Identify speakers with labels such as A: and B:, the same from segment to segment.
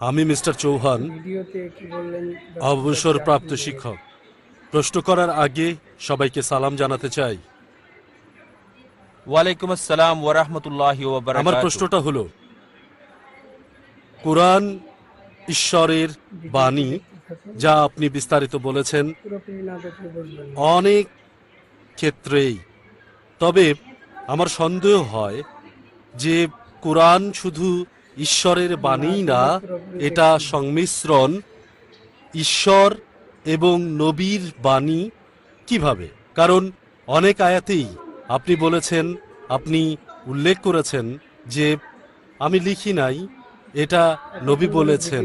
A: আমি মিস্টার চৌহান, অবসরপ্রাপ্ত শিক্ষক। প্রশ্ন করার আগে সবাইকে সালাম জানাতে চাই।
B: ওয়ালাইকুম আসসালাম ওয়া রাহমাতুল্লাহি ওয়া
A: আমার
B: বারাকাতুহু।
A: প্রশ্নটা হলো, কোরআন ঈশ্বরের বাণী, যা আপনি বিস্তারিত বলেছেন অনেক ক্ষেত্রেই। তবে আমার সন্দেহ হয় যে কোরআন শুধু ঈশ্বরের বাণী না, এটা সংমিশ্রণ ঈশ্বর এবং নবীর বাণী। কিভাবে? কারণ অনেক আয়াতেই আপনি বলেছেন, আপনি উল্লেখ করেছেন যে আমি লিখি নাই, এটা নবী বলেছেন।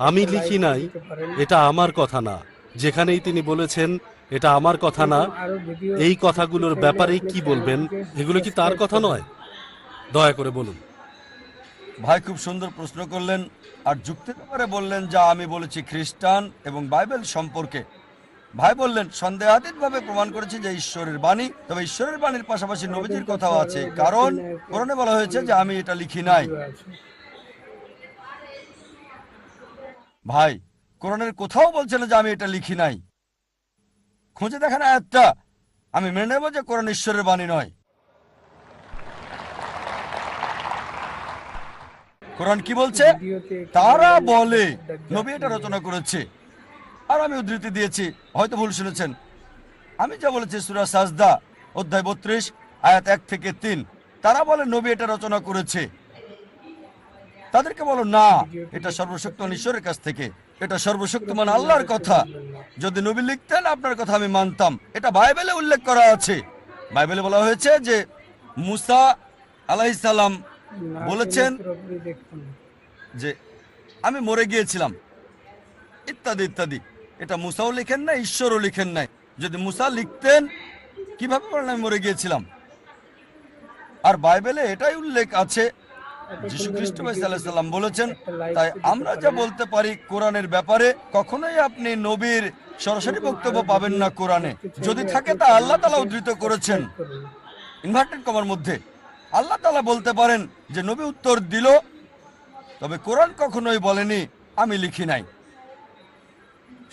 A: আমি লিখি নাই, এটা আমার কথা না। যেখানেই তিনি বলেছেন এটা আমার কথা না, এই কথাগুলোর ব্যাপারে কি বলবেন? এগুলো কি তার কথা নয়? দয়া করে বলুন।
C: ভাই খুব সুন্দর প্রশ্ন করলেন, আর যুক্তির ব্যাপারে বললেন যা আমি বলেছি খ্রিস্টান এবং বাইবেল সম্পর্কে। ভাই বললেন সন্দেহাতীতভাবে প্রমাণ করেছে যে ঈশ্বরের বাণী, তবে ঈশ্বরের বাণীর পাশাপাশি নবীজির কথাও আছে, কারণ কোরআনে বলা হয়েছে যে আমি এটা লিখি নাই। ভাই কোরআনের কোথাও বলছে না যে আমি এটা লিখি নাই। খুঁজে দেখেন আয়াতটা, আমি মেনে নেব যে কোরআন ঈশ্বরের বাণী নয়। কোরআন কি বলছে? তারা বলে নবী এটা রচনা করেছে। আর আমি উদ্ধৃতি দিয়েছি, হয়তো ভুল শুনেছেন। আমি যা বলেছি সূরা সাজদা অধ্যায় 32 আয়াত 1 থেকে 3, তারা বলে নবী এটা রচনা করেছে। তাদেরকে বলো না, এটা সর্বশক্তিমান ঈশ্বরের কাছ থেকে, এটা সর্বশক্তিমান আল্লাহর কথা। যদি নবী লিখতেন আপনার কথা আমি মানতাম। এটা বাইবেলে উল্লেখ করা আছে। বাইবেলে বলা হয়েছে যে মুসা আলাইহিস সালাম বলেছেন যে আমি মরে গিয়েছিলাম, ইত্যাদি ইত্যাদি। এটা মুসাও লিখেন না, ঈশ্বরও লিখেন নাই। যদি মুসা লিখতেন কিভাবে বলেন আমি মরে গিয়েছিলাম? আর বাইবেলে এটাই উল্লেখ আছে, যীশু খ্রিস্ট ভাই সাল্লাল্লাহু আলাইহি সাল্লাম বলেছেন। তাই আমরা যা বলতে পারি কোরআনের ব্যাপারে, কখনোই আপনি নবীর সরাসরি বক্তব্য পাবেন না কোরআনে। যদি থাকে তা আল্লাহ তাআলা উদ্ধৃত করেছেন ইনভার্টেড কমার মধ্যে। আল্লাহ তাআলা বলতে পারেন যে নবী উত্তর দিল, তবে কোরআন কখনোই বলেনি আমি লিখি নাই।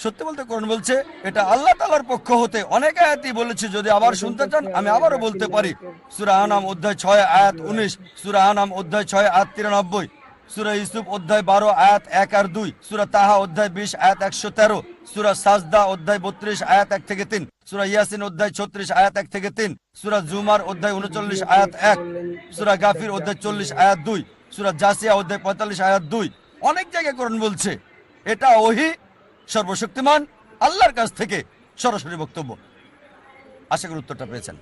C: সত্যি বলতে কোরআন বলছে এটা আল্লাহ তাআলার পক্ষ হতে। অনেক আয়াতই বলেছে, যদি আবার শুনতে চান আমি আবারও বলতে পারি। সূরা আনাম অধ্যায় 6 আয়াত 19, সূরা আনাম অধ্যায় 6 আয়াত 93, সূরা ইউসুফ অধ্যায় 12 আয়াত 1 আর 2, সূরা তাহা অধ্যায় 20 আয়াত 113, সূরা সাজদা অধ্যায় 32 আয়াত 1 থেকে 3, সূরা ইয়াসিন অধ্যায় 36 আয়াত 1 থেকে 3, সূরা জুমার অধ্যায় 39 আয়াত 1, সূরা গাফির অধ্যায় 40 আয়াত 2, সূরা জাসিয়া অধ্যায় 45 আয়াত 2। অনেক জায়গায় কোরআন বলছে এটা ওহী সর্বশক্তিমান আল্লাহর কাছ থেকে সরাসরি বক্তব্য। আশা করি উত্তরটা পেয়েছেন।